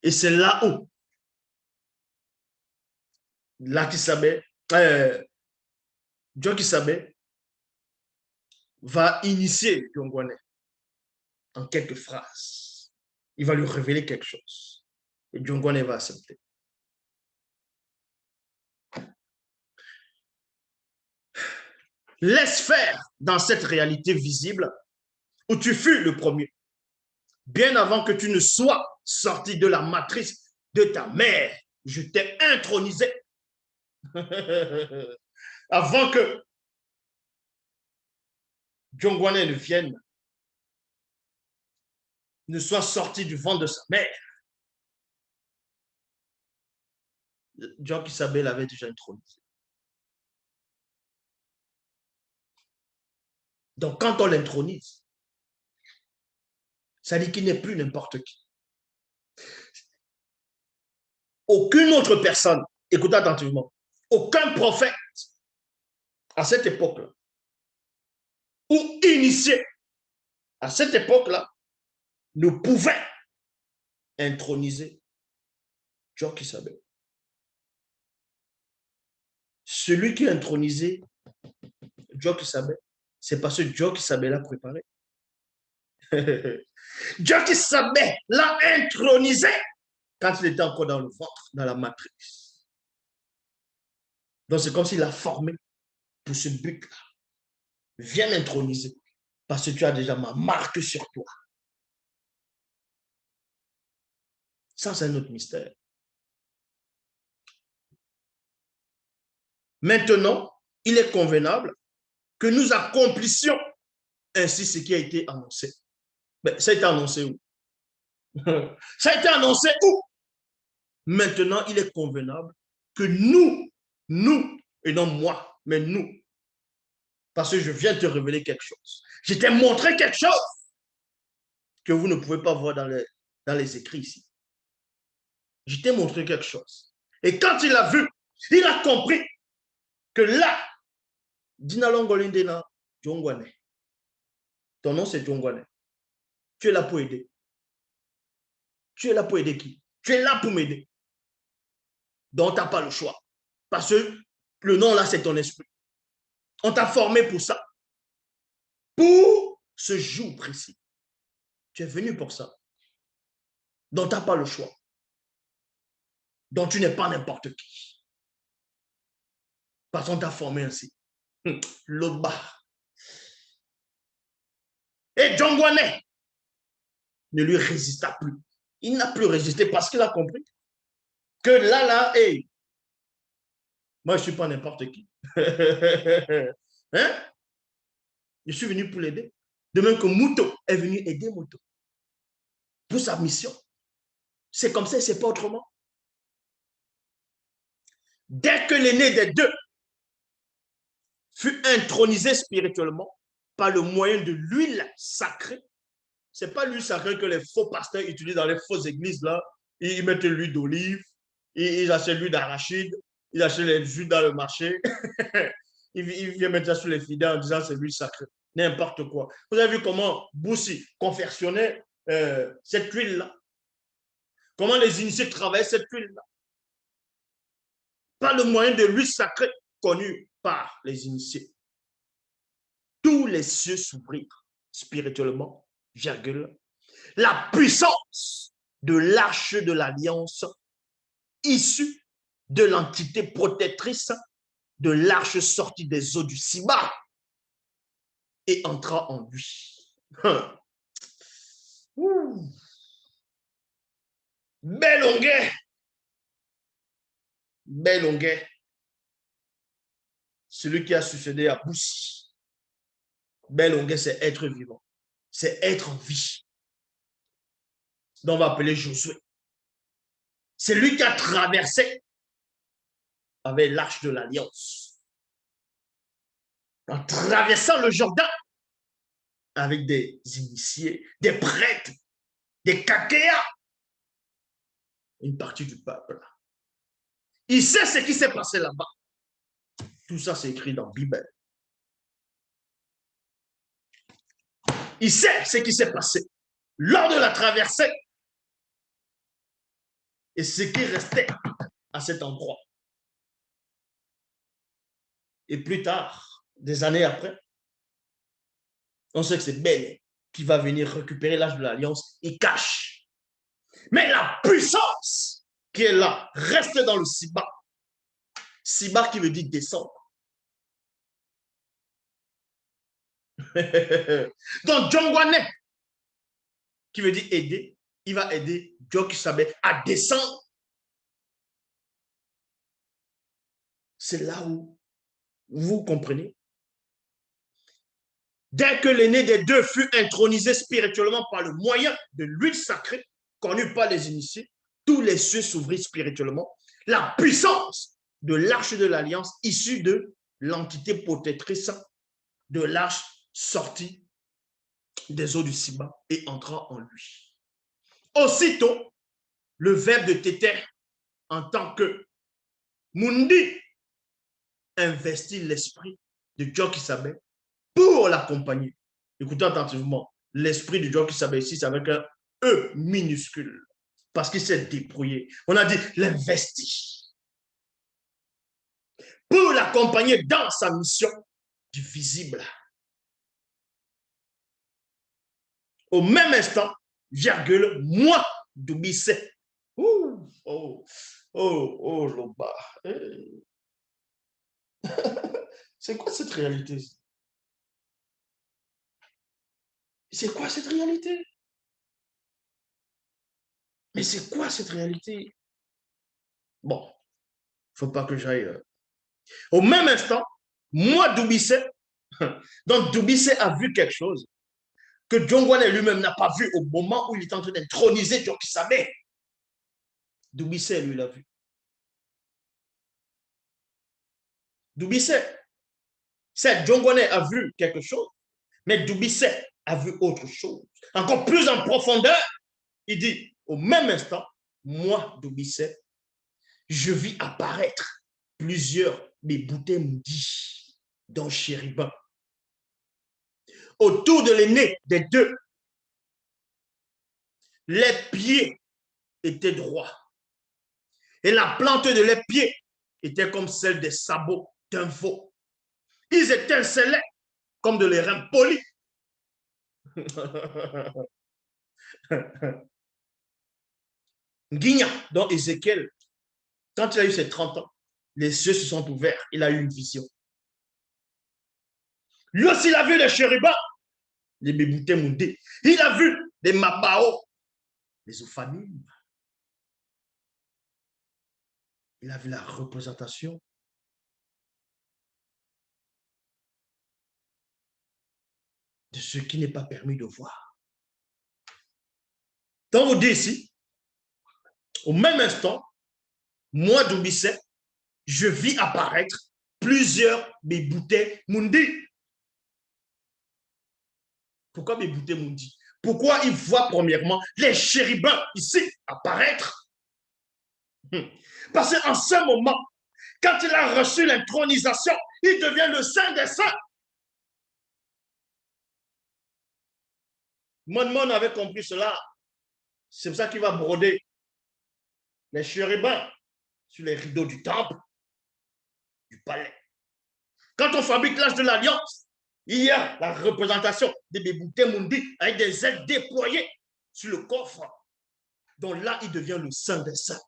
S1: Et c'est là-haut, là qui savait, Dieu qui savait, va initier Diongwane en quelques phrases. Il va lui révéler quelque chose. Et Diongwane va accepter. Laisse faire dans cette réalité visible où tu fus le premier, bien avant que tu ne sois sorti de la matrice de ta mère. Je t'ai intronisé. Avant que Diongwane ne vienne, ne soit sorti du ventre de sa mère. Dieu qui savait l'avait déjà intronisé. Donc, quand on l'intronise, ça dit qu'il n'est plus n'importe qui. Aucune autre personne, écoutez attentivement, aucun prophète à cette époque-là, ou initié à cette époque-là, ne pouvait introniser Dieu qui savait. Celui qui a intronisé Dieu qui savait, c'est parce que Dieu qui savait l'a préparé. Dieu qui savait l'a intronisé quand il était encore dans le ventre, dans la matrice. Donc c'est comme s'il l'a formé pour ce but-là. Viens m'introniser parce que tu as déjà ma marque sur toi. Ça, c'est un autre mystère. Maintenant, il est convenable que nous accomplissions ainsi ce qui a été annoncé. Mais ça a été annoncé où? Ça a été annoncé où? Maintenant, il est convenable que nous, et non moi, mais nous, parce que je viens te révéler quelque chose. Je t'ai montré quelque chose que vous ne pouvez pas voir dans les écrits ici. Je t'ai montré quelque chose. Et quand il a vu, il a compris que là, Dinalongolindena, Diongwane, ton nom c'est Diongwane. Tu es là pour aider. Tu es là pour aider qui? Tu es là pour m'aider. Donc, tu n'as pas le choix. Parce que le nom là, c'est ton esprit. On t'a formé pour ça. Pour ce jour précis. Tu es venu pour ça. Donc, tu n'as pas le choix. Donc, tu n'es pas n'importe qui. Parce qu'on t'a formé ainsi. L'autre bas. Et Diongwane ne lui résista plus. Il n'a plus résisté parce qu'il a compris que là, hey, moi, je ne suis pas n'importe qui. Hein? Je suis venu pour l'aider. De même que Mouto est venu aider Mouto pour sa mission. C'est comme ça, c'est pas autrement. Dès que l'aîné des deux fut intronisé spirituellement par le moyen de l'huile sacrée, c'est pas l'huile sacrée que les faux pasteurs utilisent dans les fausses églises là. Ils mettent l'huile d'olive, ils achètent l'huile d'arachide, ils achètent les huiles dans le marché. Ils viennent mettre ça sur les fidèles en disant c'est l'huile sacrée. N'importe quoi. Vous avez vu comment Boussi confectionnait cette huile-là? Comment les initiés travaillaient cette huile-là? Par le moyen de l'huile sacrée connue par les initiés. Tous les cieux s'ouvrirent spirituellement, virgule. La puissance de l'arche de l'alliance issue de l'entité protectrice de l'arche sortie des eaux du Siba et entra en lui. Bel longuet. Bel longuet. Celui qui a succédé à Boussi. Bel longuet, c'est être vivant. C'est être en vie. Donc on va appeler Josué. C'est lui qui a traversé avec l'arche de l'alliance. en traversant le Jourdain avec des initiés, des prêtres, des kakéas, une partie du peuple. Il sait ce qui s'est passé là-bas. Tout ça, c'est écrit dans la Bible. Il sait ce qui s'est passé lors de la traversée et ce qui restait à cet endroit. Et plus tard, des années après, on sait que c'est Ben qui va venir récupérer l'âge de l'Alliance et cache. Mais la puissance qui est là reste dans le Siba. Siba qui veut dire descendre. Donc, Djongwane, qui veut dire aider, il va aider Djokisabe à descendre. C'est là où vous comprenez. Dès que l'aîné des deux fut intronisé spirituellement par le moyen de l'huile sacrée, connue par les initiés, tous les cieux s'ouvrirent spirituellement. La puissance de l'arche de l'alliance issue de l'entité protectrice de l'arche sortit des eaux du Siba et entra en lui. Aussitôt, le verbe de Téter, en tant que Mundi, investit l'esprit de Djokisabe pour l'accompagner. Écoutez attentivement, l'esprit de Djokisabe ici, c'est avec un E minuscule, parce qu'il s'est débrouillé. On a dit l'investi pour l'accompagner dans sa mission du visible. Au même instant, virgule, moi, Doubissé. Loba. C'est quoi cette réalité? C'est quoi cette réalité? Mais c'est quoi cette réalité? Bon, il ne faut pas que j'aille. Au même instant, moi, Doubissé, donc Doubissé a vu quelque chose que Djongwane lui-même n'a pas vu au moment où il est en train d'introniser Djokisabe. Doubissé, lui, l'a vu. Doubissé, c'est Djongwane a vu quelque chose, mais Doubissé a vu autre chose. Encore plus en profondeur, il dit, au même instant, moi, Doubissé, je vis apparaître plusieurs béboutés maudits dans Chérubin. Autour de l'aîné des deux, les pieds étaient droits. Et la plante de les pieds était comme celle des sabots d'un veau. Ils étincelaient comme de l'airain poli. Guigna, dans Ézéchiel, quand il a eu ses 30 ans, les cieux se sont ouverts. Il a eu une vision. Lui aussi, il a vu les chérubins, les béboutés moudés. Il a vu les mabao, les ophanim. Il a vu la représentation de ce qui n'est pas permis de voir. Donc, vous dites ici, au même instant, moi, Doubissé, je vis apparaître plusieurs béboutés mundi. Pourquoi béboutés mundi? Pourquoi il voit premièrement les chérubins ici apparaître? Parce qu'en ce moment, quand il a reçu l'intronisation, il devient le saint des saints. Mon avait compris cela. C'est pour ça qu'il va broder les chérubins sur les rideaux du temple, du palais. Quand on fabrique l'âge de l'alliance, il y a la représentation des béboutés mundi avec des ailes déployées sur le coffre. Donc là, il devient le saint des saints.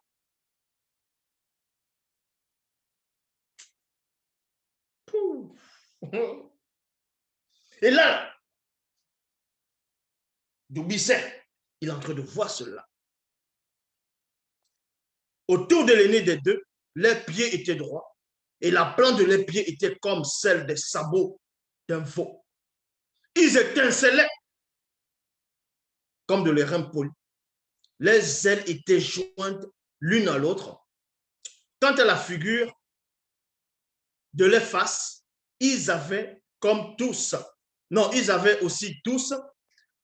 S1: Et là, Doubissé, il est en train de voir cela. Autour de l'aîné des deux, les pieds étaient droits et la plante de les pieds était comme celle des sabots d'un veau. Ils étincelaient comme de l'airain poli. Les ailes étaient jointes l'une à l'autre. Quant à la figure de les faces, ils avaient comme tous. Non, ils avaient aussi tous,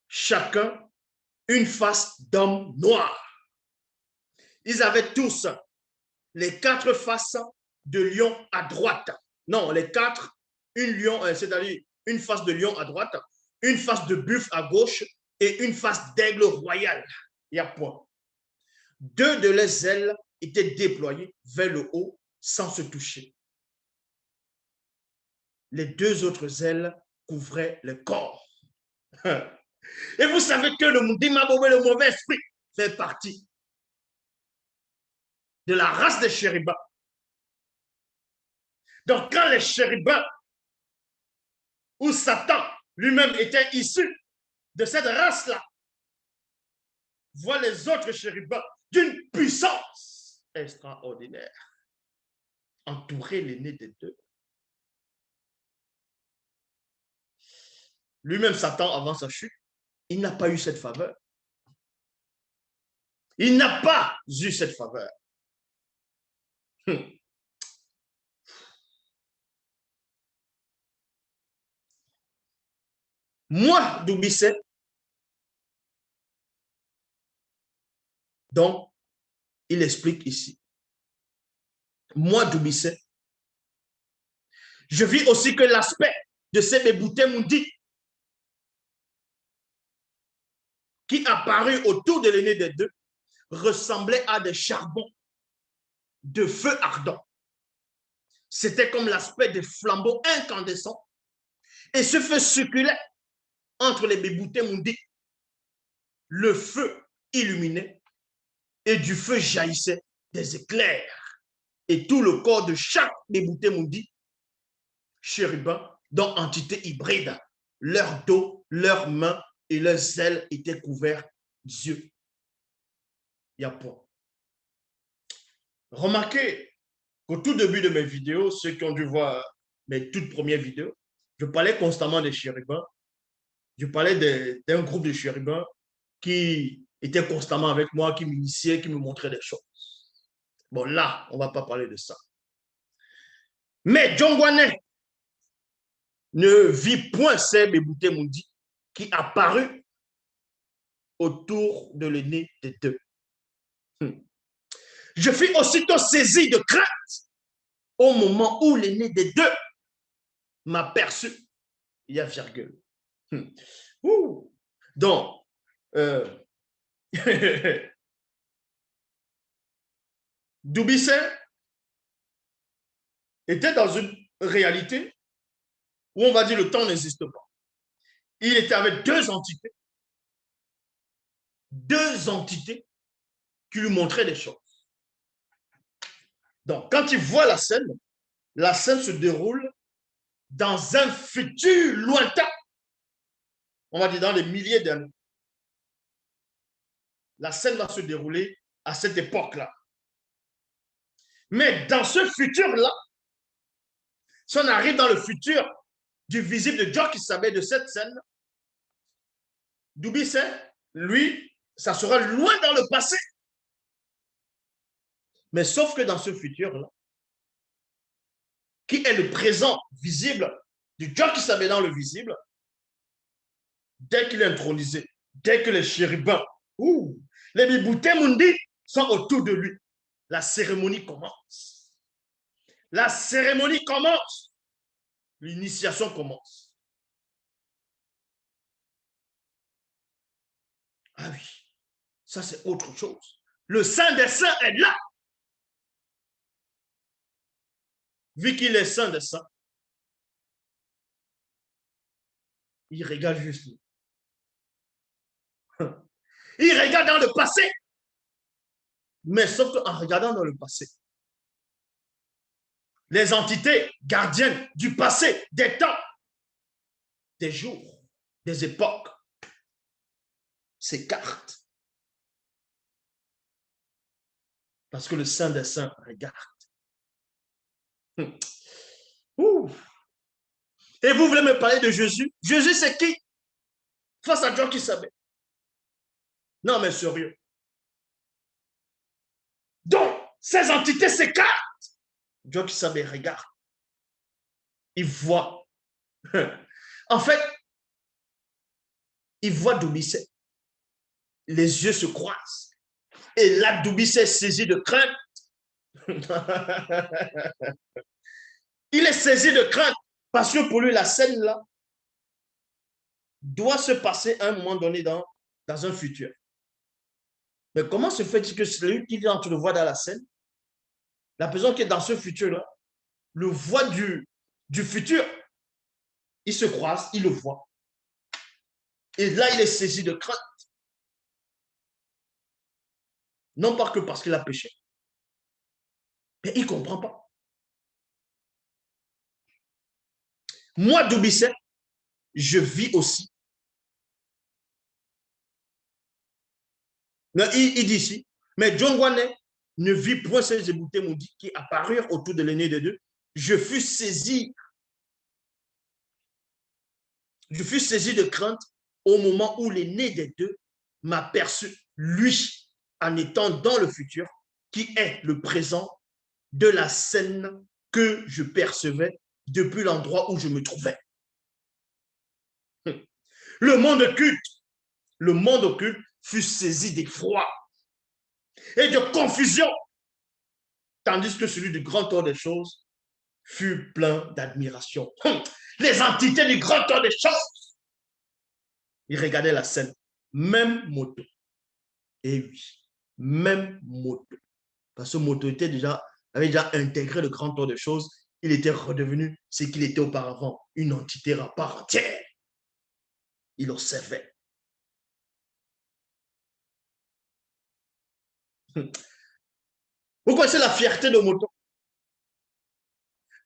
S1: chacun, une face d'homme noir. Ils avaient tous les 4 faces de lion à droite. Non, les 4, c'est-à-dire une face de lion à droite, une face de buffle à gauche et une face d'aigle royal. Il y a point. 2 de leurs ailes étaient déployées vers le haut sans se toucher. Les 2 autres ailes couvraient le corps. Et vous savez que le mauvais esprit fait partie de la race des chérubins. Donc, quand les chérubins ou Satan lui-même était issu de cette race-là, voit les autres chérubins d'une puissance extraordinaire, entourer l'aîné des 2. Lui-même, Satan, avant sa chute, il n'a pas eu cette faveur. Il n'a pas eu cette faveur. Moi, Doubisset, donc, il explique ici. Moi, Doubisset, je vis aussi que l'aspect de ces Bébouté Moundi qui apparut autour de l'aîné des 2 ressemblait à des charbons de feu ardent. C'était comme l'aspect des flambeaux incandescents. Et ce feu circulait entre les Bébouté Moundi. Le feu illuminait et du feu jaillissait des éclairs. Et tout le corps de chaque Bébouté Moundi, chérubin, dont entité hybride, leur dos, leurs mains et leurs ailes étaient couverts d'yeux. Il y a point. Remarquez qu'au tout début de mes vidéos, ceux qui ont dû voir mes toutes premières vidéos, je parlais constamment des chérubins. Je parlais d'un groupe de chérubins qui étaient constamment avec moi, qui m'initiaient, qui me montraient des choses. Bon, là, on ne va pas parler de ça. Mais Djongwane ne vit point ces Bébouté Moundi qui apparut autour de l'aîné des 2. Je fus aussitôt saisi de crainte au moment où l'aîné des 2 m'aperçut. Il y a virgule. Donc, Doubisset était dans une réalité où on va dire le temps n'existe pas. Il était avec 2 entités qui lui montraient des choses. Donc, quand il voit la scène se déroule dans un futur lointain. On va dire dans les milliers d'années. La scène va se dérouler à cette époque-là. Mais dans ce futur-là, si on arrive dans le futur du visible de Dieu qui savait de cette scène, Doubisset, lui, ça sera loin dans le passé. Mais sauf que dans ce futur-là, qui est le présent visible du Dieu qui savait dans le visible, dès qu'il est intronisé, dès que les chérubins, les Bébouté Moundi sont autour de lui, la cérémonie commence. La cérémonie commence. L'initiation commence. Ah oui, ça c'est autre chose. Le Saint des Saints est là. Vu qu'il est Saint des Saints, il regarde juste lui. Il regarde dans le passé. Mais sauf qu'en regardant dans le passé, les entités gardiennes du passé, des temps, des jours, des époques, s'écartent. Parce que le Saint des Saints regarde. Et vous voulez me parler de Jésus? Jésus, c'est qui? Face à Dieu qui savait. Non, mais sérieux. Donc, ces entités s'écartent. Dieu qui savait regarde. Il voit En fait, il voit Doubicet. Les yeux se croisent. Et là, Doubicet est saisi de crainte. Il est saisi de crainte parce que pour lui, la scène là doit se passer à un moment donné dans un futur. Mais comment se fait-il que celui qui est en train de voir dans la scène, la personne qui est dans ce futur-là, le voit du futur, il se croise, il le voit. Et là, il est saisi de crainte. Non pas que parce qu'il a péché. Mais il ne comprend pas. Moi, Doubicet, je vis aussi. Il dit ici, mais John Guanet ne vit point ces éboutés maudits qui apparurent autour de l'aîné des deux. Je fus saisi de crainte au moment où l'aîné des deux m'aperçut, lui, en étant dans le futur, qui est le présent de la scène que je percevais depuis l'endroit où je me trouvais. Le monde occulte fut saisi d'effroi et de confusion, tandis que celui du grand ordre des choses fut plein d'admiration. Les entités du grand ordre des choses, ils regardaient la scène, même moto. Et oui, même moto. Parce que moto avait déjà intégré le grand ordre des choses, il était redevenu ce qu'il était auparavant, une entité à part entière. Il observait. Vous connaissez la fierté de moto?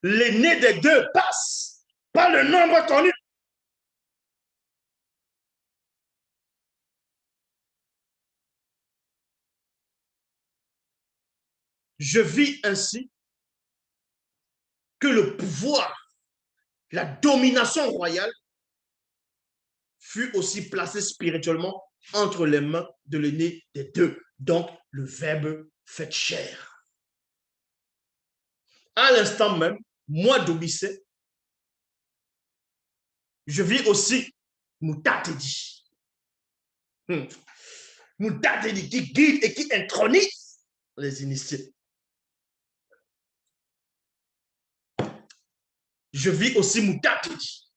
S1: L'aîné des deux passe, pas le nombre connu. Je vis ainsi que le pouvoir, la domination royale fut aussi placé spirituellement entre les mains de l'aîné des deux. Donc, le Verbe fait chair. À l'instant même, moi, Doubicet, je vis aussi Moutatedi. Moutatedi qui guide et qui intronise les initiés. Je vis aussi Moutatedi.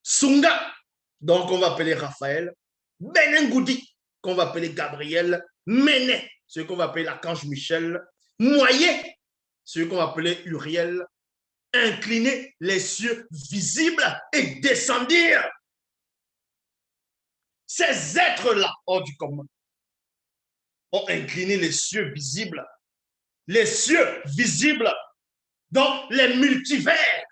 S1: Sunga, donc on va appeler Raphaël. Benengoudi, qu'on va appeler Gabriel. Méné, ce qu'on va appeler l'archange Michel. Moyer, ce qu'on va appeler Uriel. Incliner les cieux visibles et descendir. Ces êtres-là, hors du commun, ont incliné les cieux visibles. Les cieux visibles, donc les multivers.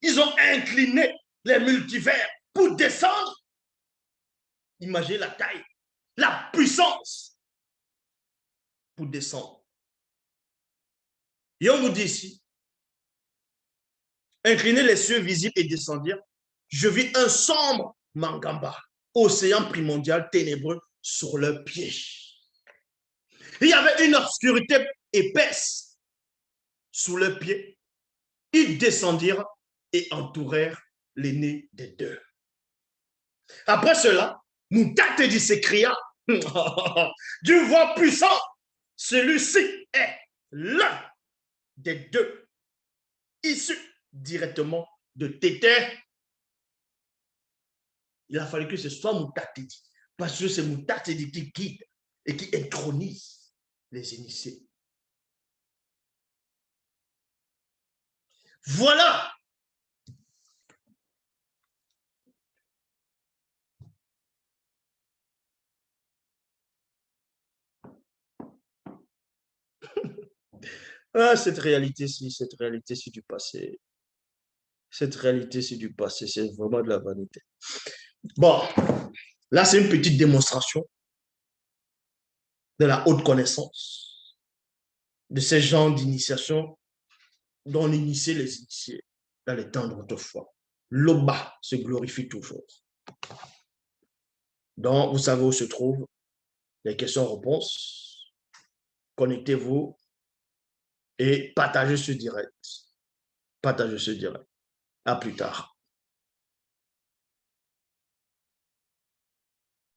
S1: Ils ont incliné les multivers pour descendre. Imaginez la taille, la puissance pour descendre. Et on nous dit ici, incliner les cieux visibles et descendir, je vis un sombre Mangamba, océan primordial ténébreux sur leurs pieds. Il y avait une obscurité épaisse sous leurs pieds. Ils descendirent et entourèrent l'aîné des deux. Après cela, Moutatedi s'écria d'une voix puissante, celui-ci est l'un des deux, issu directement de Téter. Il a fallu que ce soit Moutatedi, parce que c'est Moutatedi qui guide et qui intronise les initiés. Voilà. Ah, cette réalité-ci du passé. Cette réalité-ci du passé, c'est vraiment de la vanité. Bon, là, c'est une petite démonstration de la haute connaissance, de ces genres d'initiation dont on initiait les initiés dans les temps d'autrefois. L'Oba se glorifie toujours. Donc, vous savez où se trouvent les questions-réponses. Connectez-vous et partagez ce direct. Partagez ce direct. À plus tard.